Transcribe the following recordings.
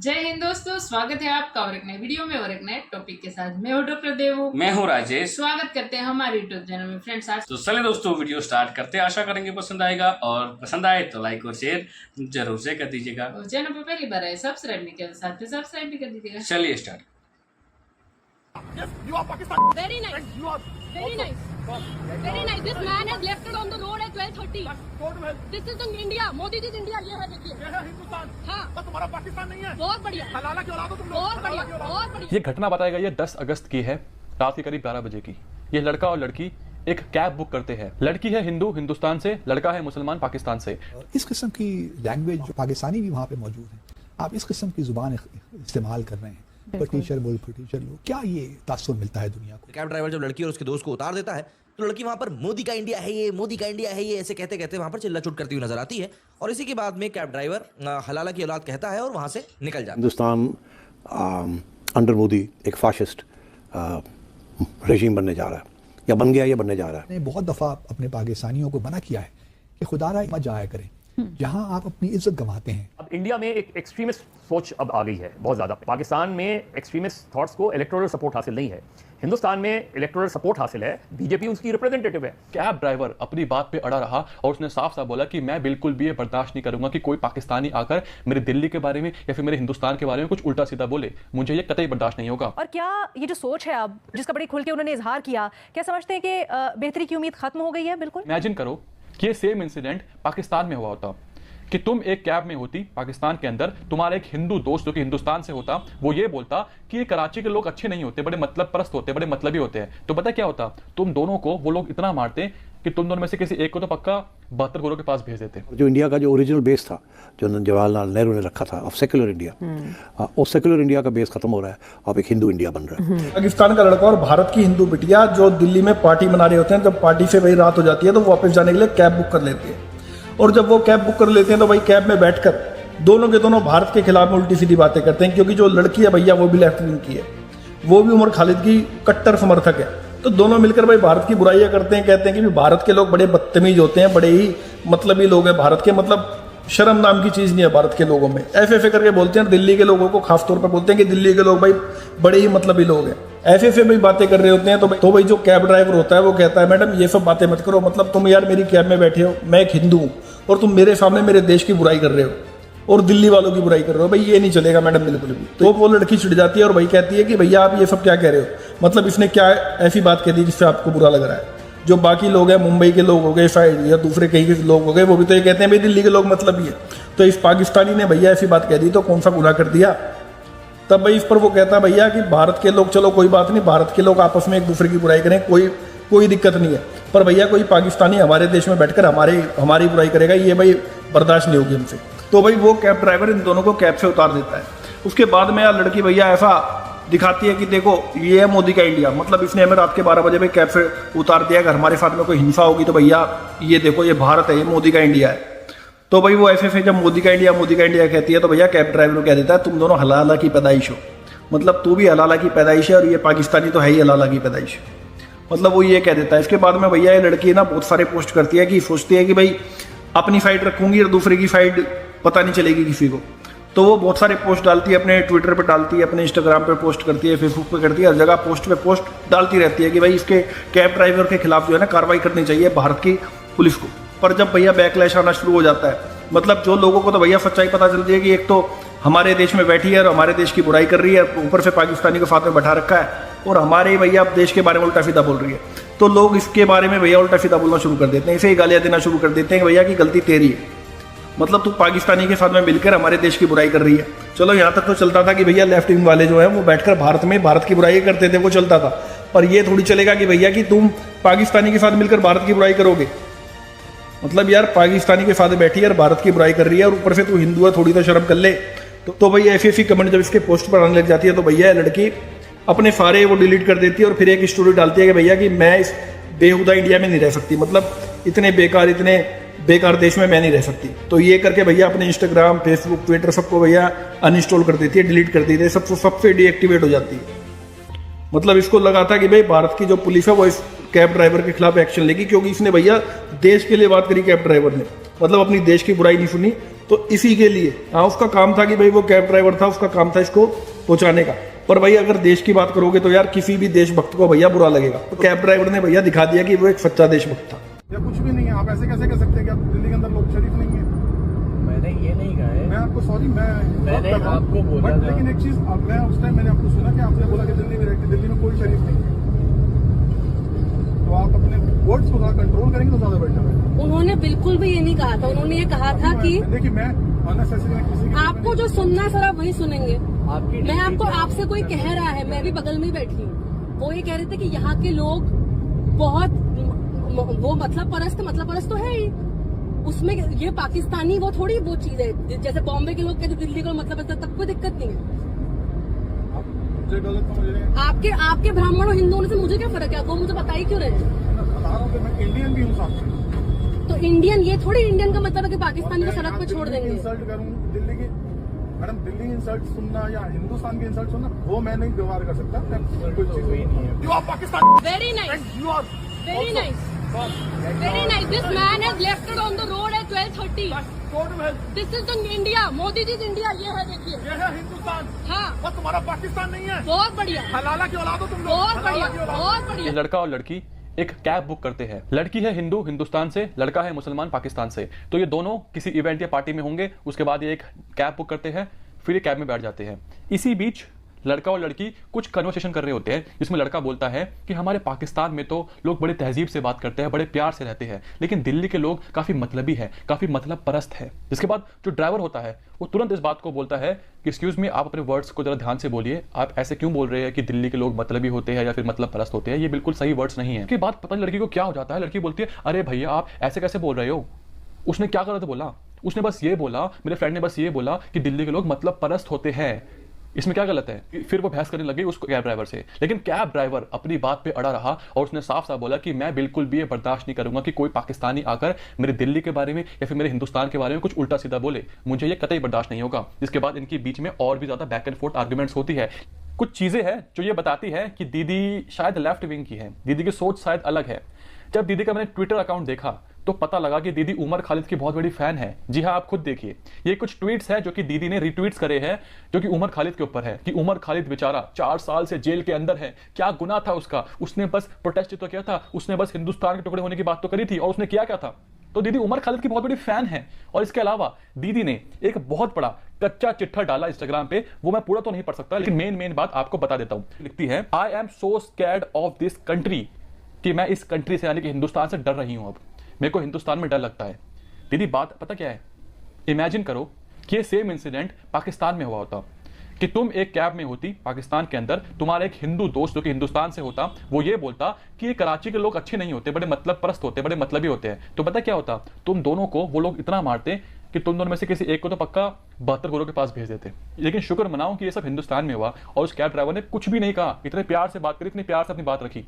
जय हिंद दोस्तों, स्वागत है आपका और एक नए वीडियो में और एक नए टॉपिक के साथ। मैं हूं डॉक्टर देवू, मैं हूं राजेश। स्वागत करते हैं हमारे यूट्यूब चैनल में। फ्रेंड्स, आज तो चलिए दोस्तों वीडियो स्टार्ट करते हैं। आशा करेंगे पसंद आएगा और पसंद आए तो लाइक और शेयर जरूर से कर दीजिएगा। और चैनल पर पहली बार आए सब्सक्राइब नहीं किया, साथ में सब्सक्राइब भी कर दीजिएगा। चलिए start. Yes, you are Pakistan. Very nice. And you are Very nice. Very nice. This man has left it on the road at 12:30. told well. This is in India. Modi ji India ये है देखिए। ये है हिंदुस्तान। हाँ। पर तुम्हारा पाकिस्तान नहीं है। बहुत बढ़िया। हलाला की औलाद हो तुम लोग। बहुत बढ़िया। हलाला की औलाद। बहुत बढ़िया। ये घटना बताई गई है 10 अगस्त की है, रात के करीब 12 बजे की। ये लड़का और लड़की एक कैब बुक करते हैं। लड़की है हिंदू हिंदुस्तान से, लड़का है मुसलमान पाकिस्तान से। इस किस्म की लैंग्वेज पाकिस्तानी भी वहाँ पे मौजूद है। आप इस किस्म की जुबान इस्तेमाल कर रहे हैं, टीचर बोल टीचर लो, क्या ये तासुर मिलता है दुनिया को। कैब ड्राइवर जब लड़की और उसके दोस्त को उतार देता है तो लड़की वहां पर मोदी का इंडिया है ये, मोदी का इंडिया है ये ऐसे कहते कहते वहां पर चिल्ला चुट करती हुई नजर आती है। और इसी के बाद में कैब ड्राइवर हलाला की औलाद कहता है और वहां से निकल जाता है। हिंदुस्तान अंडर मोदी एक फाशिस्ट रेजिम बनने जा रहा है या बन गया या बनने जा रहा है। मैंने बहुत दफ़ा अपने पाकिस्तानियों को मना किया है कि खुदारा मत जाया करें जहां आप अपनी इज्जत गंवाते हैं। अब इंडिया में एक एक्सट्रीमिस्ट सोच अब आ गई है बहुत ज़्यादा। पाकिस्तान में एक्सट्रीमिस्ट थॉट्स को इलेक्टोरल सपोर्ट हासिल नहीं है, हिंदुस्तान में इलेक्टोरल सपोर्ट हासिल है। बीजेपी उसकी रिप्रेजेंटेटिव है। कैब ड्राइवर अपनी बात पे अड़ा रहा और उसने साफ साफ बोला कि मैं बिल्कुल भी ये बर्दाश्त नहीं करूंगा कि कोई पाकिस्तानी आकर मेरे दिल्ली के बारे में या फिर मेरे हिंदुस्तान के बारे में कुछ उल्टा सीधा बोले। मुझे ये कतई बर्दाश्त नहीं होगा। और क्या ये जो सोच है अब जिसका बड़ी खुल के उन्होंने इजहार किया, क्या समझते हैं कि बेहतरी की उम्मीद खत्म हो गई है? बिल्कुल। इमेजिन करो कि ये सेम इंसिडेंट पाकिस्तान में हुआ होता, कि तुम एक कैब में होती पाकिस्तान के अंदर, तुम्हारा एक हिंदू दोस्त जो कि हिंदुस्तान से होता, वो ये बोलता कि ये कराची के लोग अच्छे नहीं होते, बड़े मतलब परस्त होते, बड़े मतलबी होते हैं। तो पता क्या होता, तुम दोनों को वो लोग इतना मारते कि तुम दोनों में से किसी एक को तो पक्का 72 करोड़ के पास भेज देते। जो इंडिया का जो ओरिजिनल बेस था, जो जवाहरलाल नेहरू ने रखा था, ऑफ सेक्युलर इंडिया, उस सेक्युलर इंडिया का बेस खत्म हो रहा है, अब एक हिंदू इंडिया बन रहा है। पाकिस्तान का लड़का और भारत की हिंदू बिटिया जो दिल्ली में पार्टी मना रहे होते हैं, जब पार्टी से वही रात हो जाती है तो वापस जाने के लिए कैब बुक कर लेते हैं। और जब वो कैब बुक कर लेते हैं तो भाई कैब में बैठकर दोनों के दोनों भारत के खिलाफ में उल्टी सीधी बातें करते हैं, क्योंकि जो लड़की है भैया वो भी लेफ्ट विंग की है, वो भी उमर खालिद की कट्टर समर्थक है। तो दोनों मिलकर भाई भारत की बुराइयां करते हैं, कहते हैं कि भारत के लोग बड़े बदतमीज होते हैं, बड़े ही मतलबी लोग हैं भारत के, मतलब शर्म नाम की चीज नहीं है भारत के लोगों में। ऐसे करके बोलते हैं, दिल्ली के लोगों को खासतौर पर बोलते हैं कि दिल्ली के लोग भाई बड़े ही मतलबी लोग हैं। ऐसे भाई बातें कर रहे होते हैं। तो भाई जो कैब ड्राइवर होता है वो कहता है, मैडम ये सब बातें मत करो, मतलब तुम यार मेरी कैब में बैठे हो, मैं एक हिंदू हूँ और तुम मेरे सामने मेरे देश की बुराई कर रहे हो और दिल्ली वालों की बुराई कर रहे हो, भाई ये नहीं चलेगा मैडम बिल्कुल भी। तो वो लड़की चिढ़ जाती है और भाई कहती है कि भैया आप ये सब क्या कह रहे हो, मतलब इसने क्या ऐसी बात कह दी जिससे आपको बुरा लग रहा है। जो बाकी लोग हैं, मुंबई के लोग हो गए शायद या दूसरे कहीं के लोग हो गए, वो भी तो ये कहते हैं भाई दिल्ली के लोग मतलब ही है। तो इस पाकिस्तानी ने भैया ऐसी बात कह दी तो कौन सा गुनाह कर दिया। तब भाई इस पर वो कहता है भैया कि भारत के लोग, चलो कोई बात नहीं, भारत के लोग आपस में एक दूसरे की बुराई करें, कोई दिक्कत नहीं है, पर भैया कोई पाकिस्तानी हमारे देश में बैठकर हमारी बुराई करेगा, ये भाई बर्दाश्त नहीं होगी हमसे। तो भाई वो कैब ड्राइवर इन दोनों को कैब से उतार देता है। उसके बाद में यार लड़की भैया ऐसा दिखाती है कि देखो ये है मोदी का इंडिया, मतलब इसने हमें रात के 12 बजे भाई कैब से उतार दिया। अगर हमारे साथ में कोई हिंसा होगी तो भैया ये देखो ये भारत है, ये मोदी का इंडिया है। तो भाई वो ऐसे जब मोदी का इंडिया कहती है तो भैया कैब ड्राइवर को कह देता है, तुम दोनों हलाला की पैदाइश हो, मतलब तू भी हलाला की पैदाइश है और ये पाकिस्तानी तो है ही हलाला की पैदाइश, मतलब वो ये कह देता है। इसके बाद में भैया ये लड़की ना बहुत सारे पोस्ट करती है कि सोचती है कि भाई अपनी साइड रखूंगी और दूसरे की साइड पता नहीं चलेगी किसी को। तो वो बहुत सारे पोस्ट डालती है, अपने ट्विटर पे डालती है, अपने इंस्टाग्राम पे पोस्ट करती है, फेसबुक पे करती है, हर जगह पोस्ट पे पोस्ट डालती रहती है कि भाई इसके कैब ड्राइवर के खिलाफ जो है ना कार्रवाई करनी चाहिए भारत की पुलिस को। पर जब भैया बैकलैश आना शुरू हो जाता है, मतलब जो लोगों को तो भैया सच्चाई पता चलती है कि एक तो हमारे देश में बैठी है और हमारे देश की बुराई कर रही है, ऊपर से पाकिस्तानी को साथ में बैठा रखा है और हमारे भैया देश के बारे में उल्टा सीधा बोल रही है, तो लोग इसके बारे में भैया उल्टा सीधा बोलना शुरू कर देते हैं, इसे ही गालियां देना शुरू कर देते हैं कि भैया की गलती तेरी है, मतलब तू पाकिस्तानी के साथ में मिलकर हमारे देश की बुराई कर रही है। चलो यहाँ तक तो चलता था कि भैया लेफ्ट विंग वाले जो है वो बैठकर भारत की बुराई करते थे, वो चलता था। पर ये थोड़ी चलेगा कि भैया कि तुम पाकिस्तानी के साथ मिलकर भारत की बुराई करोगे, मतलब यार पाकिस्तानी के साथ बैठी है और भारत की बुराई कर रही है और ऊपर से तू हिंदू है, थोड़ी तो शर्म कर ले। तो भैया ऐसी कमेंट जब इसके पोस्ट पर आने लग जाती है तो भैया लड़की अपने सारे वो डिलीट कर देती है और फिर एक स्टोरी डालती है कि भैया कि मैं इस बेहुदा इंडिया में नहीं रह सकती, मतलब इतने बेकार देश में मैं नहीं रह सकती। तो ये करके भैया अपने इंस्टाग्राम, फेसबुक, ट्विटर सबको भैया अनइंस्टॉल कर देती है, डिलीट कर देती है, सबसे डीएक्टिवेट हो जाती है। मतलब इसको लगा था कि भाई भारत की जो पुलिस है वो इस कैब ड्राइवर के खिलाफ एक्शन लेगी, क्योंकि इसने भैया देश के लिए बात करी कैब ड्राइवर ने, मतलब अपनी देश की बुराई नहीं सुनी तो इसी के लिए उसका काम था कि भाई वो कैब ड्राइवर था, उसका काम था इसको पहुंचाने का। पर भाई अगर देश की बात करोगे तो यार किसी भी देशभक्त को भैया बुरा लगेगा। तो कैब ड्राइवर ने भैया दिखा दिया कि वो एक सच्चा देशभक्त था। या कुछ भी नहीं है, आप ऐसे कैसे कह सकते हैं कि आप दिल्ली के अंदर लोग शरीफ नहीं है? मैंने ये नहीं कहा है। मैं आपको सॉरी, मैंने आपको बोला बट था। लेकिन एक चीज, मैं उस टाइम मैंने आपको सुना कि आपने बोला कि दिल्ली में कोई शरीफ नहीं है, तो आप अपने वर्ड्स को थोड़ा कंट्रोल करेंगे तो ज्यादा बेटर है। उन्होंने बिल्कुल भी ये नहीं कहा था। उन्होंने ये कहा था कि देखिए मैं किसी आपको जो सुनना है सर आप वही सुनेंगे। आपकी मैं आपको आपसे कोई कह रहा है, मैं भी बगल में ही बैठी हूँ, वो ये कह रहे थे कि यहाँ के लोग बहुत वो मतलब परस्त तो है ही उसमें। ये पाकिस्तानी वो थोड़ी वो चीज है जैसे बॉम्बे के लोग कहते दिल्ली को मतलब परस्त, तब कोई दिक्कत नहीं है। आपके ब्राह्मण और हिंदू होने से मुझे क्या फर्क है? वो मुझे बता ही क्यों रहे हैं? मैं इंडियन भी हूँ साथ। तो इंडियन ये थोड़ी इंडियन का मतलब है कि पाकिस्तानी को सड़क पे छोड़ देंगे। इंसल्ट करूँ दिल्ली की, मैडम दिल्ली इंसल्ट सुनना या हिंदुस्तान की इंसल्ट सुनना वो मैं नहीं व्यवहार कर सकता। कोई चीज नहीं है। You are Pakistan. Very nice, you are very nice, very nice. This man has left on the road at 12:30। This is the India, Modi ji India. ये है, देखिए, ये है हिंदुस्तान। हाँ, और तुम्हारा पाकिस्तान नहीं है। बहुत बढ़िया, हलाला की औलाद हो तुम लोग। बहुत बढ़िया, बहुत बढ़िया। लड़का और लड़की एक कैब बुक करते हैं। लड़की है हिंदू हिंदुस्तान से, लड़का है मुसलमान पाकिस्तान से। तो ये दोनों किसी इवेंट या पार्टी में होंगे, उसके बाद ये एक कैब बुक करते हैं, फिर ये कैब में बैठ जाते हैं। इसी बीच लड़का और लड़की कुछ कन्वर्सेशन कर रहे होते हैं, जिसमें लड़का बोलता है कि हमारे पाकिस्तान में तो लोग बड़े तहजीब से बात करते हैं, बड़े प्यार से रहते हैं, लेकिन दिल्ली के लोग काफ़ी मतलबी है, काफ़ी मतलब परस्त है। जिसके बाद जो ड्राइवर होता है वो तुरंत इस बात को बोलता है कि एक्सक्यूज़ मी, आप अपने वर्ड्स को जरा ध्यान से बोलिए, आप ऐसे क्यों बोल रहे हैं कि दिल्ली के लोग मतलबी होते हैं या फिर मतलब परस्त होते हैं, ये बिल्कुल सही वर्ड्स नहीं है। उसके बाद पता नहीं लड़की को क्या हो जाता है, लड़की बोलती है अरे भैया आप ऐसे कैसे बोल रहे हो। उसने क्या गलत बोला? उसने बस ये बोला, मेरे फ्रेंड ने बस ये बोला कि दिल्ली के लोग मतलब परस्त होते हैं, इसमें क्या गलत है? फिर वो बहस करने लगी उस कैब ड्राइवर से, लेकिन कैब ड्राइवर अपनी बात पे अड़ा रहा और उसने साफ साफ बोला कि मैं बिल्कुल भी ये बर्दाश्त नहीं करूंगा कि कोई पाकिस्तानी आकर मेरे दिल्ली के बारे में या फिर मेरे हिंदुस्तान के बारे में कुछ उल्टा सीधा बोले, मुझे ये कतई बर्दाश्त नहीं होगा। जिसके बाद इनके बीच में और भी ज्यादा बैक एंड फोर्थ आर्ग्यूमेंट्स होती है। कुछ चीजें हैं जो ये बताती है कि दीदी शायद लेफ्ट विंग की है, दीदी की सोच शायद अलग है। जब दीदी का मैंने ट्विटर अकाउंट देखा तो पता लगा कि दीदी उमर खालिद की बहुत बड़ी फैन है। जी हाँ, आप खुद देखिए, ये कुछ ट्वीट्स हैं जो कि दीदी ने रीट्वीट्स करे हैं, जो कि उमर खालिद के ऊपर है कि उमर खालिद बेचारा 4 साल से जेल के अंदर है, क्या गुनाह था उसका, उसने बस प्रोटेस्ट तो किया था, उसने बस हिंदुस्तान के टुकड़े होने की बात तो करी थी, और उसने किया क्या था। तो दीदी उमर खालिद की बहुत बड़ी फैन है। और इसके अलावा दीदी ने एक बहुत बड़ा कच्चा चिट्ठा डाला इंस्टाग्राम पे, वो मैं पूरा तो नहीं पढ़ सकता, लेकिन मेन बात आपको बता देता हूं। लिखती है, I am so scared of this country, कि मैं इस कंट्री से यानी कि हिंदुस्तान से डर रही हूं। अब मेरे को हिंदुस्तान में डर लगता है। दीदी बात पता क्या है, इमेजिन करो कि ये सेम इंसिडेंट पाकिस्तान में हुआ होता, कि तुम एक कैब में होती पाकिस्तान के अंदर, तुम्हारा एक हिंदू दोस्त जो कि हिंदुस्तान से होता, वो ये बोलता कि ये कराची के लोग अच्छे नहीं होते, बड़े मतलब परस्त होते, बड़े मतलबी होते हैं। तो पता क्या होता, तुम दोनों को वो लोग इतना मारते कि तुम दोनों में से किसी एक को तो पक्का 72 करोड़ के पास भेज देते। लेकिन शुक्र मनाओ कि ये सब हिंदुस्तान में हुआ और उस कैब ड्राइवर ने कुछ भी नहीं कहा, इतने प्यार से बात करी, इतनी प्यार से अपनी बात रखी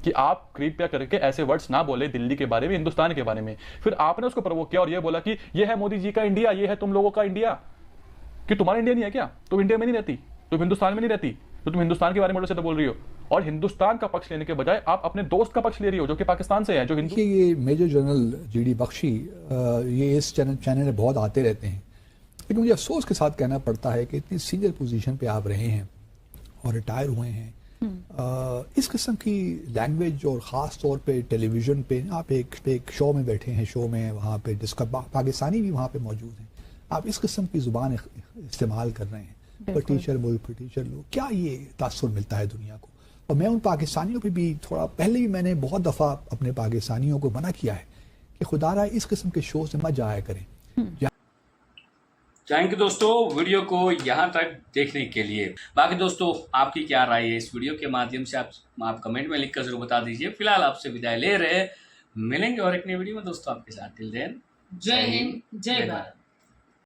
कि आप कृपया करके ऐसे वर्ड्स ना बोले दिल्ली के बारे में, हिंदुस्तान के बारे में। फिर आपने उसको प्रवोक किया और ये बोला कि ये है मोदी जी का इंडिया, ये है तुम लोगों का इंडिया। कि तुम्हारा इंडिया नहीं है क्या? तुम इंडिया में नहीं रहती, तुम हिंदुस्तान में नहीं रहती, तो तुम हिंदुस्तान के बारे में तो बोल रही हो, और हिंदुस्तान का पक्ष लेने के बजाय आप अपने दोस्त का पक्ष ले रही हो जो कि पाकिस्तान से है, जो हिंदू। ये मेजर जनरल जीडी बख्शी ये इस चैनल में बहुत आते रहते हैं, लेकिन मुझे अफसोस के साथ कहना पड़ता है कि इतनी सीनियर पोजीशन पे आप रहे हैं और रिटायर हुए हैं, इस किस्म की लैंग्वेज, और ख़ास तौर पे टेलीविज़न पे आप एक शो में बैठे हैं, शो में वहाँ पे जिसका पाकिस्तानी भी वहाँ पे मौजूद हैं, आप इस किस्म की ज़ुबान इस्तेमाल कर रहे हैं, पटीचर लोग, क्या ये तासुर मिलता है दुनिया को। और मैं उन पाकिस्तानियों पे भी थोड़ा पहले भी मैंने बहुत दफ़ा अपने पाकिस्तानियों को मना किया है कि खुदारा इस किस्म के शो से मत जाया करें। थैंक यू दोस्तों वीडियो को यहाँ तक देखने के लिए। बाकी दोस्तों आपकी क्या राय है इस वीडियो के माध्यम से आप कमेंट में लिखकर जरूर बता दीजिए। फिलहाल आपसे विदाई ले रहे, मिलेंगे और एक नई वीडियो में दोस्तों आपके साथ। टिल देन जय हिंद, जय भारत।